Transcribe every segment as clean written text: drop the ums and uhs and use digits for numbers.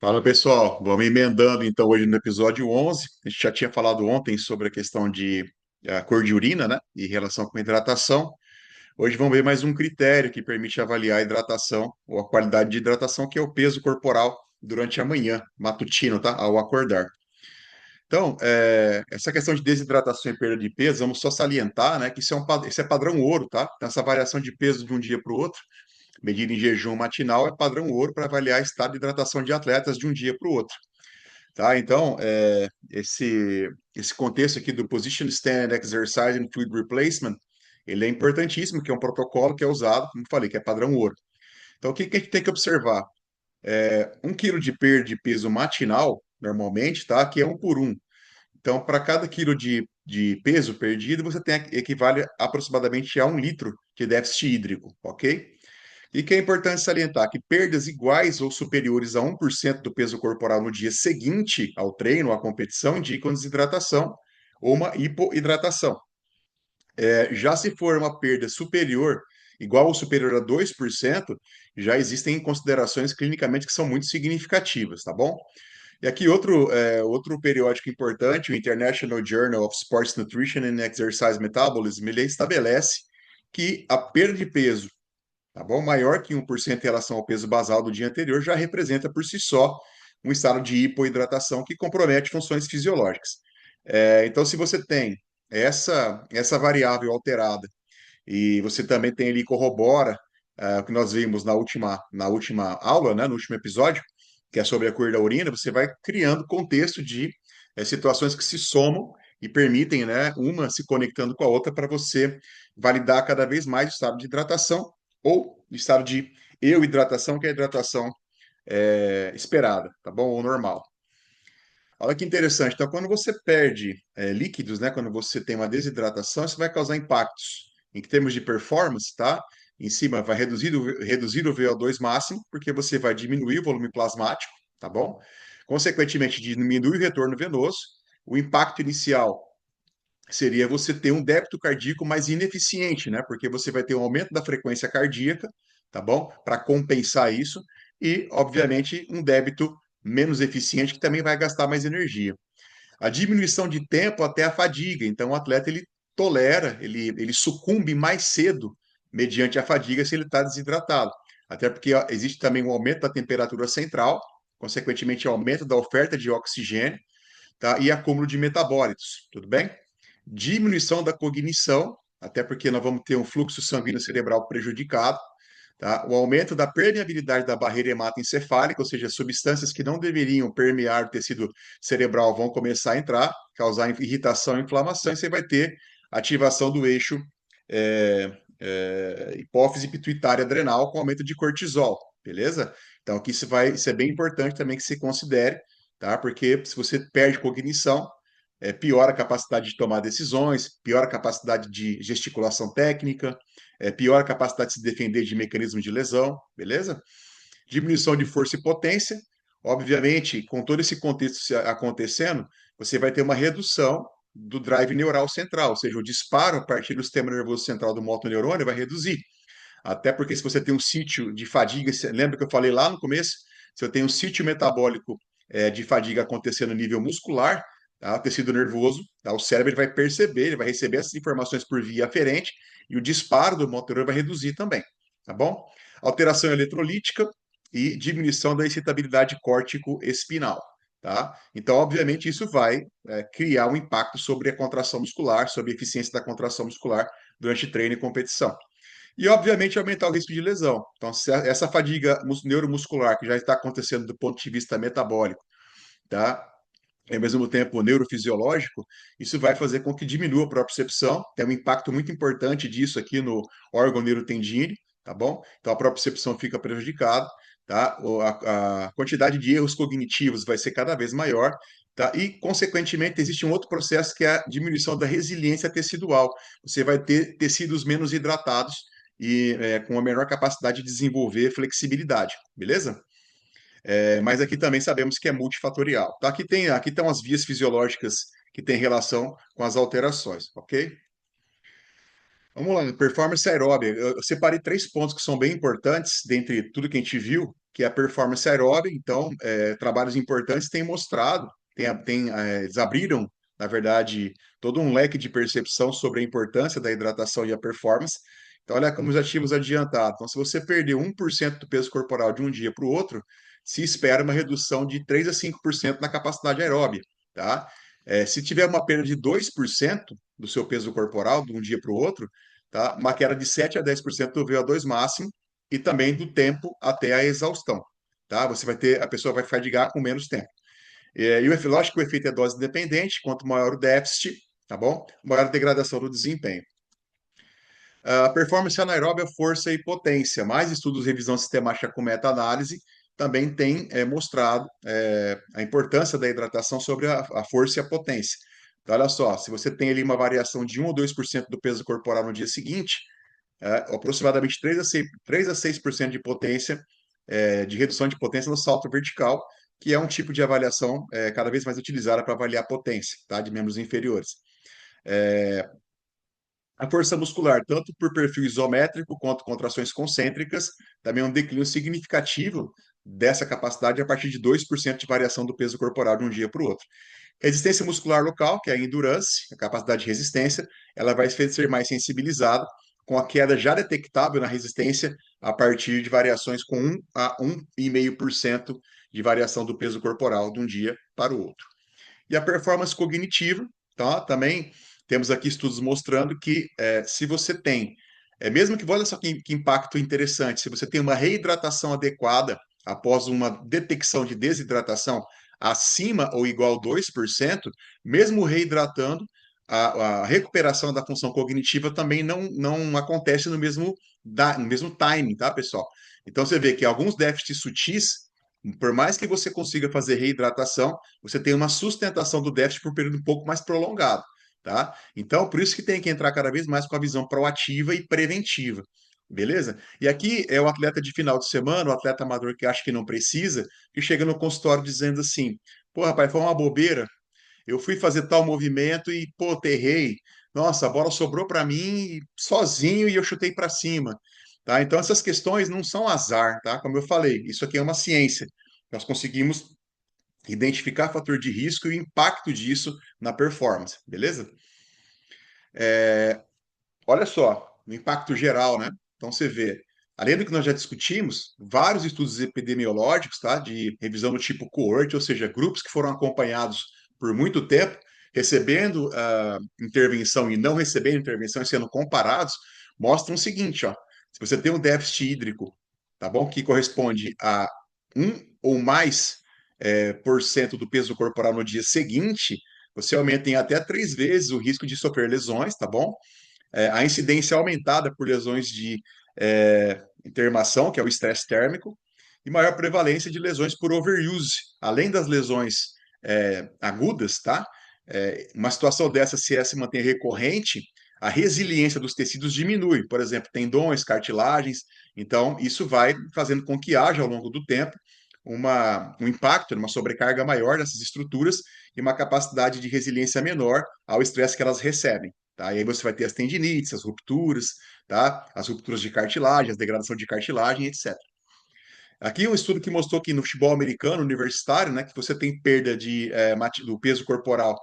Fala pessoal, vamos emendando então hoje no episódio 11. A gente já tinha falado ontem sobre a questão de a cor de urina, né, em relação com a hidratação. Hoje vamos ver mais um critério que permite avaliar a hidratação ou a qualidade de hidratação, que é o peso corporal durante a manhã, matutino, tá? Ao acordar. Então, essa questão de desidratação e perda de peso, vamos só salientar, né, que isso é padrão ouro, tá? Então, essa variação de peso de um dia para o outro, medida em jejum matinal, é padrão ouro para avaliar estado de hidratação de atletas de um dia para o outro. Tá? Então, esse contexto aqui do Position Standard Exercise and Fluid Replacement, ele é importantíssimo, que é um protocolo que é usado, como falei, que é padrão ouro. Então, o que a gente tem que observar? 1 quilo de perda de peso matinal, normalmente, tá? Que é um por um. Então, para cada quilo de peso perdido, você tem equivale aproximadamente a 1 litro de déficit hídrico, ok? E que é importante salientar que perdas iguais ou superiores a 1% do peso corporal no dia seguinte ao treino, à competição, indicam desidratação ou uma hipoidratação. Já se for uma perda superior, igual ou superior a 2%, já existem considerações clinicamente que são muito significativas, tá bom? E aqui outro periódico importante, o International Journal of Sports Nutrition and Exercise Metabolism, ele estabelece que a perda de peso, tá bom? Maior que 1% em relação ao peso basal do dia anterior já representa por si só um estado de hipoidratação que compromete funções fisiológicas. Então, se você tem essa variável alterada e você também tem ali corrobora o que nós vimos na última aula, né, no último episódio, que é sobre a cor da urina, você vai criando contexto de situações que se somam e permitem, né, uma se conectando com a outra para você validar cada vez mais o estado de hidratação ou o estado de euidratação, que é a hidratação esperada, tá bom? Ou normal. Olha que interessante. Então, quando você perde líquidos, né, quando você tem uma desidratação, isso vai causar impactos em termos de performance, tá? Em cima, vai reduzir o VO2 máximo, porque você vai diminuir o volume plasmático, tá bom? Consequentemente, diminui o retorno venoso. O impacto inicial seria você ter um débito cardíaco mais ineficiente, né? Porque você vai ter um aumento da frequência cardíaca, tá bom? Para compensar isso, e, obviamente, um débito menos eficiente que também vai gastar mais energia. A diminuição de tempo até a fadiga. Então, o atleta ele tolera, ele sucumbe mais cedo mediante a fadiga se ele está desidratado. Até porque existe também um aumento da temperatura central, consequentemente, aumento da oferta de oxigênio, tá? E acúmulo de metabólitos, tudo bem? Diminuição da cognição, até porque nós vamos ter um fluxo sanguíneo cerebral prejudicado, tá? O aumento da permeabilidade da barreira hematoencefálica, ou seja, substâncias que não deveriam permear o tecido cerebral vão começar a entrar, causar irritação e inflamação, e você vai ter ativação do eixo hipófise pituitária adrenal com aumento de cortisol, beleza? Então, aqui isso é bem importante também que se considere, tá? Porque se você perde cognição, piora a capacidade de tomar decisões, piora a capacidade de gesticulação técnica, piora a capacidade de se defender de mecanismos de lesão, beleza? Diminuição de força e potência. Obviamente, com todo esse contexto acontecendo, você vai ter uma redução do drive neural central, ou seja, o disparo a partir do sistema nervoso central do motoneurônio vai reduzir. Até porque se você tem um sítio de fadiga, lembra que eu falei lá no começo? Se eu tenho um sítio metabólico de fadiga acontecendo no nível muscular, tá? O tecido nervoso, tá? O cérebro ele vai perceber, ele vai receber essas informações por via aferente e o disparo do motor vai reduzir também, tá bom? Alteração eletrolítica e diminuição da excitabilidade córtico-espinal, tá? Então, obviamente, isso vai criar um impacto sobre a contração muscular, sobre a eficiência da contração muscular durante treino e competição. E, obviamente, aumentar o risco de lesão. Então, se essa fadiga neuromuscular que já está acontecendo do ponto de vista metabólico, tá? E, ao mesmo tempo neurofisiológico, isso vai fazer com que diminua a propriocepção. Tem um impacto muito importante disso aqui no órgão neurotendine, tá bom? Então, a propriocepção fica prejudicada, tá? A quantidade de erros cognitivos vai ser cada vez maior, tá? E, consequentemente, existe um outro processo que é a diminuição da resiliência tecidual. Você vai ter tecidos menos hidratados e com uma menor capacidade de desenvolver flexibilidade, beleza? Mas aqui também sabemos que é multifatorial. Tá? Aqui estão as vias fisiológicas que têm relação com as alterações, ok? Vamos lá, performance aeróbica. Eu separei 3 pontos que são bem importantes dentre tudo que a gente viu, que é a performance aeróbica. Então, trabalhos importantes têm mostrado, eles abriram, na verdade, todo um leque de percepção sobre a importância da hidratação e a performance. Então, olha como os ativos adiantados. Então, se você perder 1% do peso corporal de um dia para o outro, se espera uma redução de 3 a 5% na capacidade aeróbica, tá? Se tiver uma perda de 2% do seu peso corporal de um dia para o outro, tá? Uma queda de 7 a 10% do VO2 máximo e também do tempo até a exaustão, tá? A pessoa vai fadigar com menos tempo. Lógico que o efeito é dose independente, quanto maior o déficit, tá bom? Maior a degradação do desempenho. A performance anaeróbia, força e potência. Mais estudos de revisão sistemática com meta-análise também têm mostrado a importância da hidratação sobre a força e a potência. Então, olha só, se você tem ali uma variação de 1 ou 2% do peso corporal no dia seguinte, aproximadamente 3 a 6% de potência, de redução de potência no salto vertical, que é um tipo de avaliação cada vez mais utilizada para avaliar a potência, tá, de membros inferiores. A força muscular, tanto por perfil isométrico quanto contrações concêntricas, também é um declínio significativo dessa capacidade a partir de 2% de variação do peso corporal de um dia para o outro. Resistência muscular local, que é a endurance, a capacidade de resistência, ela vai ser mais sensibilizada com a queda já detectável na resistência a partir de variações com 1 a 1,5% de variação do peso corporal de um dia para o outro. E a performance cognitiva, tá? Também temos aqui estudos mostrando que se você tem, mesmo que, olha só que impacto interessante, se você tem uma reidratação adequada após uma detecção de desidratação acima ou igual a 2%, mesmo reidratando, a recuperação da função cognitiva também não acontece no mesmo timing, tá, pessoal? Então você vê que alguns déficits sutis, por mais que você consiga fazer reidratação, você tem uma sustentação do déficit por um período um pouco mais prolongado, tá? Então, por isso que tem que entrar cada vez mais com a visão proativa e preventiva, beleza? E aqui é o atleta de final de semana, o atleta amador que acha que não precisa, que chega no consultório dizendo assim: pô, rapaz, foi uma bobeira, eu fui fazer tal movimento e, pô, errei. Nossa, a bola sobrou para mim sozinho e eu chutei para cima. Tá? Então, essas questões não são azar, tá? Como eu falei, isso aqui é uma ciência. Nós conseguimos identificar fator de risco e o impacto disso na performance, beleza? Olha só, no impacto geral, né? Então você vê, além do que nós já discutimos, vários estudos epidemiológicos, tá? De revisão do tipo coorte, ou seja, grupos que foram acompanhados por muito tempo, recebendo intervenção e não recebendo intervenção e sendo comparados, mostram o seguinte, ó. Se você tem um déficit hídrico, tá bom? Que corresponde a 1 ou mais por cento do peso corporal no dia seguinte, você aumenta em até 3 vezes o risco de sofrer lesões, tá bom? A incidência aumentada por lesões de intermação, que é o estresse térmico, e maior prevalência de lesões por overuse, além das lesões agudas, tá? Uma situação dessa, se essa se mantém recorrente, a resiliência dos tecidos diminui, por exemplo, tendões, cartilagens, então isso vai fazendo com que haja ao longo do tempo um impacto, uma sobrecarga maior dessas estruturas e uma capacidade de resiliência menor ao estresse que elas recebem. Tá? E aí você vai ter as tendinites, as rupturas, tá? As rupturas de cartilagem, as degradação de cartilagem, etc. Aqui um estudo que mostrou que no futebol americano universitário, né, que você tem perda do peso corporal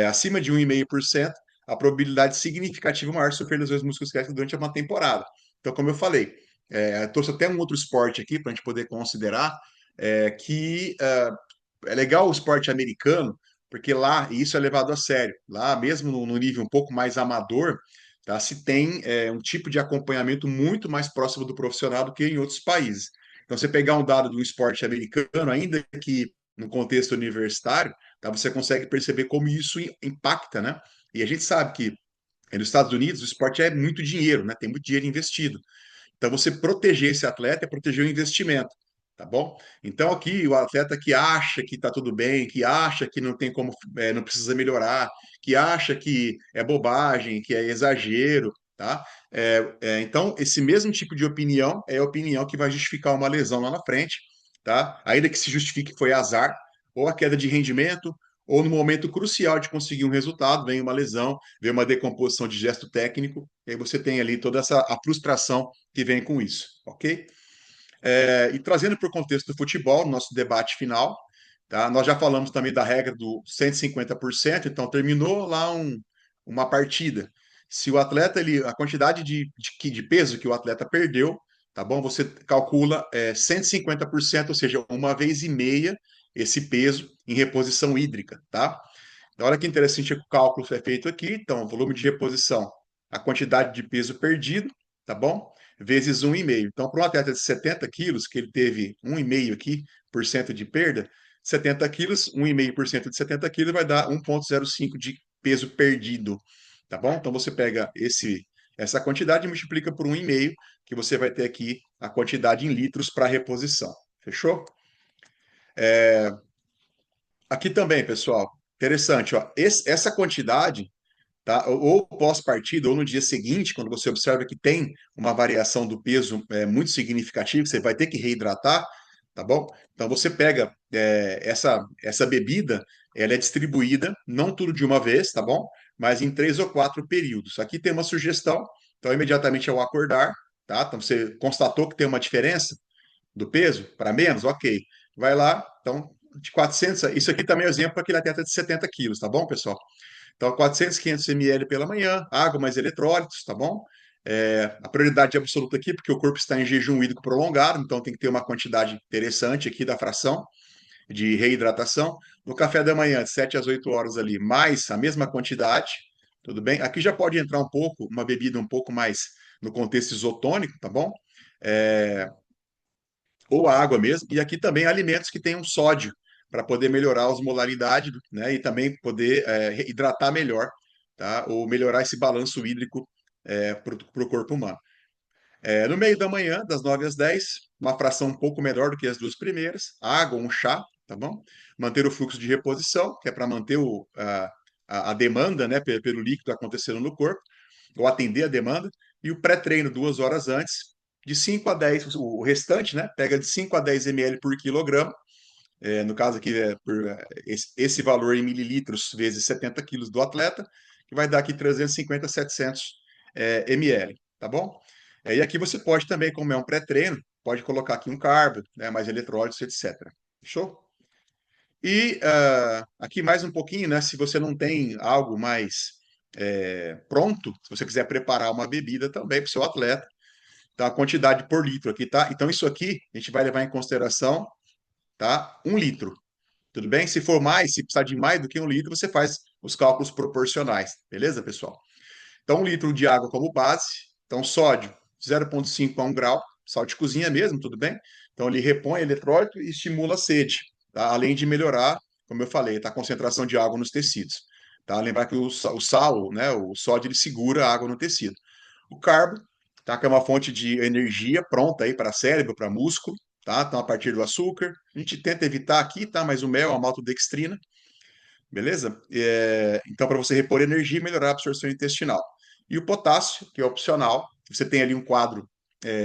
acima de 1,5%, a probabilidade significativa maior de sofrer lesões musculoesqueléticas durante uma temporada. Então, como eu falei, trouxe até um outro esporte aqui para a gente poder considerar, que é legal o esporte americano, porque lá, e isso é levado a sério, lá mesmo no nível um pouco mais amador, tá, se tem um tipo de acompanhamento muito mais próximo do profissional do que em outros países. Então, você pegar um dado do esporte americano, ainda que no contexto universitário, tá, você consegue perceber como isso impacta, né? E a gente sabe que nos Estados Unidos o esporte é muito dinheiro, né? Tem muito dinheiro investido. Então, você proteger esse atleta é proteger o investimento, tá bom? Então, aqui, o atleta que acha que está tudo bem, que acha que não tem como, não precisa melhorar, que acha que é bobagem, que é exagero, tá? Então, esse mesmo tipo de opinião é a opinião que vai justificar uma lesão lá na frente, tá? Ainda que se justifique que foi azar, ou a queda de rendimento, ou no momento crucial de conseguir um resultado, vem uma lesão, vem uma decomposição de gesto técnico, e aí você tem ali toda a frustração que vem com isso, ok? E trazendo para o contexto do futebol, nosso debate final, tá? Nós já falamos também da regra do 150%, então terminou lá uma partida. Se o atleta, a quantidade de peso que o atleta perdeu, tá bom? Você calcula 150%, ou seja, uma vez e meia esse peso em reposição hídrica, tá? Então, olha que interessante que o cálculo é feito aqui. Então, volume de reposição, a quantidade de peso perdido, tá bom? Vezes 1,5. Então, para um atleta de 70 quilos, que ele teve 1,5 aqui por cento de perda, 70 quilos, 1,5% de 70 quilos vai dar 1,05 de peso perdido, tá bom? Então, você pega essa quantidade e multiplica por 1,5, que você vai ter aqui a quantidade em litros para reposição. Fechou? Aqui também, pessoal, interessante, ó, essa quantidade, tá? Ou pós-partida, ou no dia seguinte, quando você observa que tem uma variação do peso muito significativa, você vai ter que reidratar, tá bom? Então você pega essa bebida, ela é distribuída, não tudo de uma vez, tá bom? Mas em 3 ou 4 períodos. Aqui tem uma sugestão, então imediatamente ao acordar, tá? Então você constatou que tem uma diferença do peso para menos, ok. Vai lá, então, de 400, isso aqui também é um exemplo para aquele atleta de 70 quilos, tá bom, pessoal? Então, 400, 500 ml pela manhã, água mais eletrólitos, tá bom? A prioridade absoluta aqui, porque o corpo está em jejum hídrico prolongado, então tem que ter uma quantidade interessante aqui da fração de reidratação. No café da manhã, de 7 às 8 horas ali, mais a mesma quantidade, tudo bem? Aqui já pode entrar um pouco, uma bebida um pouco mais no contexto isotônico, tá bom? É, ou a água mesmo, e aqui também alimentos que tenham sódio, para poder melhorar a osmolaridade, né, e também poder hidratar melhor, tá, ou melhorar esse balanço hídrico para o corpo humano. No meio da manhã, das 9 às 10, uma fração um pouco menor do que as duas primeiras, água, um chá, tá bom? Manter o fluxo de reposição, que é para manter a demanda, né, pelo líquido acontecendo no corpo, ou atender a demanda, e o pré-treino 2 horas antes, de 5 a 10, o restante, né, pega de 5 a 10 ml por quilograma, no caso aqui esse valor em mililitros vezes 70 quilos do atleta, que vai dar aqui 350, 700 ml, tá bom? E aqui você pode também, como é um pré-treino, pode colocar aqui um carbo, né, mais eletrólitos, etc. Fechou? E aqui mais um pouquinho, né? Se você não tem algo mais pronto, se você quiser preparar uma bebida também para o seu atleta, tá? A quantidade por litro aqui, tá? Então, isso aqui a gente vai levar em consideração, tá? 1 litro. Tudo bem? Se for mais, se precisar de mais do que 1 litro, você faz os cálculos proporcionais. Beleza, pessoal? Então, 1 litro de água como base. Então, sódio 0,5 a 1 grau. Sal de cozinha mesmo, tudo bem? Então, ele repõe eletrólito e estimula a sede. Tá? Além de melhorar, como eu falei, tá? A concentração de água nos tecidos. Tá? Lembrar que o sal, né? O sódio, ele segura a água no tecido. O carbo, tá? Que é uma fonte de energia pronta aí para cérebro, para músculo, tá? Então, a partir do açúcar. A gente tenta evitar aqui, tá? Mas o mel, a maltodextrina, beleza? Então, para você repor energia e melhorar a absorção intestinal. E o potássio, que é opcional. Você tem ali um quadro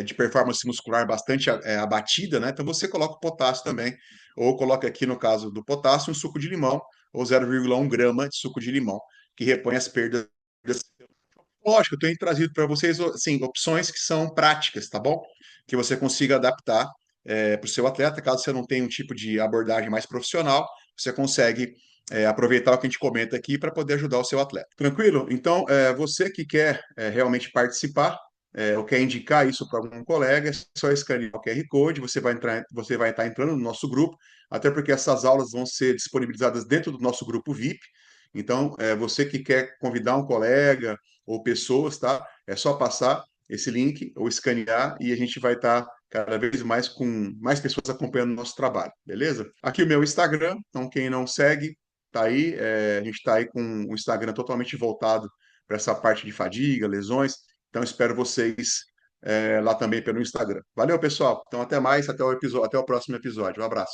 de performance muscular bastante abatida, né? Então, você coloca o potássio também. Ou coloca aqui, no caso do potássio, um suco de limão, ou 0,1 grama de suco de limão, que repõe as perdas. Lógico, eu tenho trazido para vocês assim, opções que são práticas, tá bom? Que você consiga adaptar para o seu atleta. Caso você não tenha um tipo de abordagem mais profissional, você consegue aproveitar o que a gente comenta aqui para poder ajudar o seu atleta. Tranquilo? Então, você que quer realmente participar, ou quer indicar isso para algum colega, é só escanear o QR Code, você vai estar entrando no nosso grupo, até porque essas aulas vão ser disponibilizadas dentro do nosso grupo VIP. Então, você que quer convidar um colega ou pessoas, tá? É só passar esse link ou escanear e a gente vai estar cada vez mais com mais pessoas acompanhando o nosso trabalho, beleza? Aqui o meu Instagram, então quem não segue, tá aí. A gente está aí com o Instagram totalmente voltado para essa parte de fadiga, lesões. Então espero vocês lá também pelo Instagram. Valeu, pessoal. Então até mais, até o próximo episódio. Um abraço.